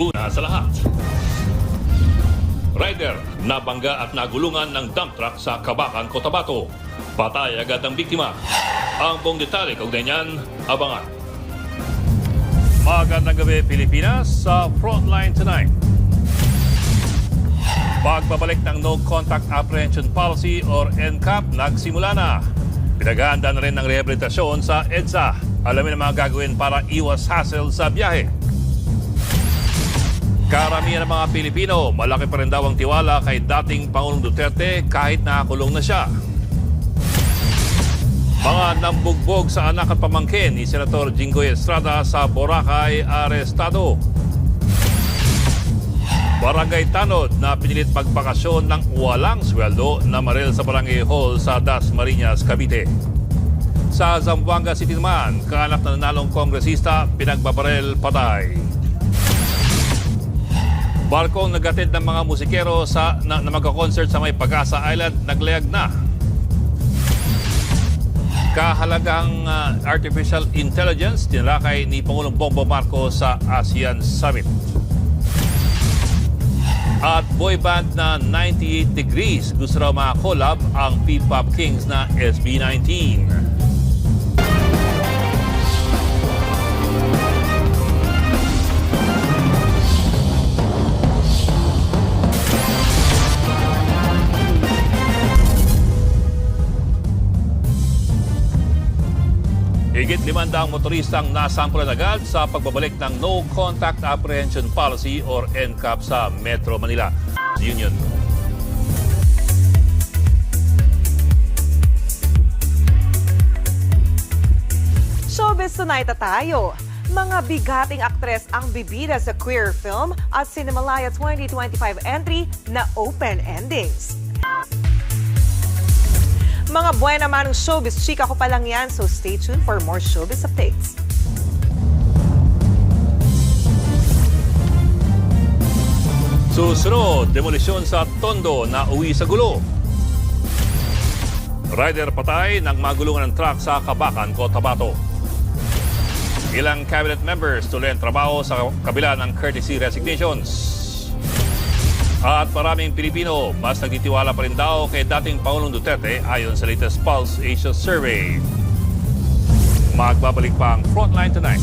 Una sa lahat, rider nabangga at nagulungan ng dump truck sa Kabakan, Cotabato. Patay agad ang biktima. Ang buong detalye kaugnay niyan, abangan. Magandang gabi, Pilipinas, sa Frontline Tonight. Pagbabalik ng No Contact Apprehension Policy or NCAP nagsimula na. Pinag-aanda na rin ng rehabilitasyon sa EDSA. Alamin ang mga gagawin para iwas hassle sa biyahe. Karamihan ng mga Pilipino, malaki pa rin daw ang tiwala kay dating Pangulong Duterte kahit nakakulong na siya. Mga nambugbog sa anak at pamangkin ni Senator Jinggoy Estrada sa Boracay arestado. Barangay Tanod na pinilit magbakasyon ng walang sweldo na maril sa Barangay Hall sa Dasmariñas, Cavite. Sa Zamboanga City naman, kaanak na nanalong kongresista pinagbabarel patay. Barkong nagatid ng mga musikero na magka-concert sa may Pag-asa Island naglayag na. Kahalagang artificial intelligence tinalakay ni Pangulong Bongbong Marcos sa ASEAN Summit. At boy band na 98 Degrees gusto raw makakolab ang P-Pop Kings na SB19. Higit 500 motoristang nasampulan agad sa pagbabalik ng No Contact Apprehension Policy or NCAP sa Metro Manila Union. Showbiz Tonight na tayo. Mga bigating aktres ang bibida sa queer film at Cinemalaya 2025 entry na open endings. Mga buena manong showbiz, chika ko pa lang yan, so stay tuned for more showbiz updates. Susunod, demolisyon sa Tondo na uwi sa gulo. Rider patay nang magulungan ng truck sa Kabakan, Cotabato. Ilang cabinet members tuloy ang trabaho sa kabila ng courtesy resignations. At maraming Pilipino, mas nagtitiwala pa rin daw kay dating Pangulong Duterte ayon sa latest Pulse Asia Survey. Magbabalik pa ang Frontline Tonight.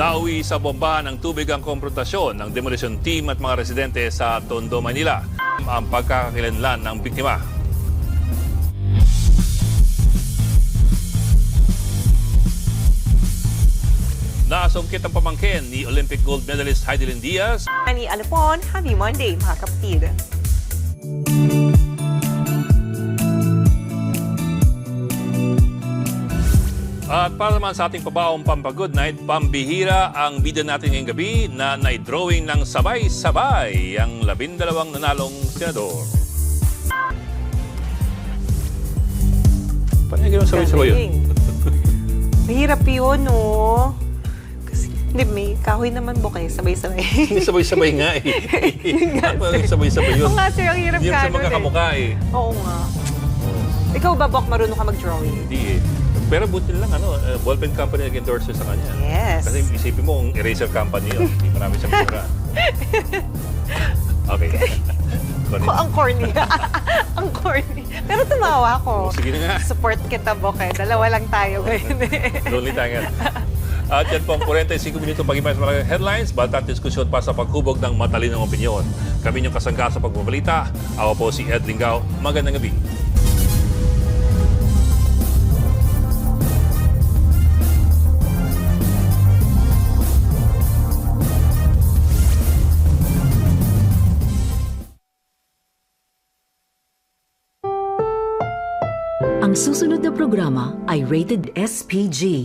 Nauwi sa bombahan ng tubig ang komprontasyon ng demolition team at mga residente sa Tondo, Manila. Ang pagkakakilanlan ng biktima. Nasungkit ang pamangkin ni Olympic gold medalist Heidelin Diaz. Ani Alapon, happy Monday mga kapatid. At para naman sa ating pabaong Pampa-Good Night, pambihira ang bida natin ngayong gabi na na-drawing ng sabay-sabay ang 12 nanalong senador. Paano yung sabay-sabay yun? Mahirap yun, no? Kasi, hindi, may kahoy naman bukay, sabay-sabay. Hindi sabay-sabay nga eh. Sabay-sabay yun. Oo nga, sir, ang hirap Hindi ka sa magkakamukha eh. Oo nga. Ikaw ba, Bok, marunong ka mag-drawing? Hindi eh. Pero buti lang, ballpen company nag-endorse sa kanya. Yes. Kasi isipin mo, ang eraser company yun. Hindi marami siyang pera. Okay. Ang corny. Ang corny. Pero tumawa ko. Sige na nga. Support kita, Bok. Dalawa lang tayo ngayon. Lonely tayo nga. At yan po ang 45 minuto pag-ibig sa mga headlines. Bata at diskusyon pa sa paghubog ng matalinong opinyon. Kami yung kasangga sa pagbabalita. Ako po si Ed Lingao. Magandang gabi. Ang susunod na programa ay rated SPG.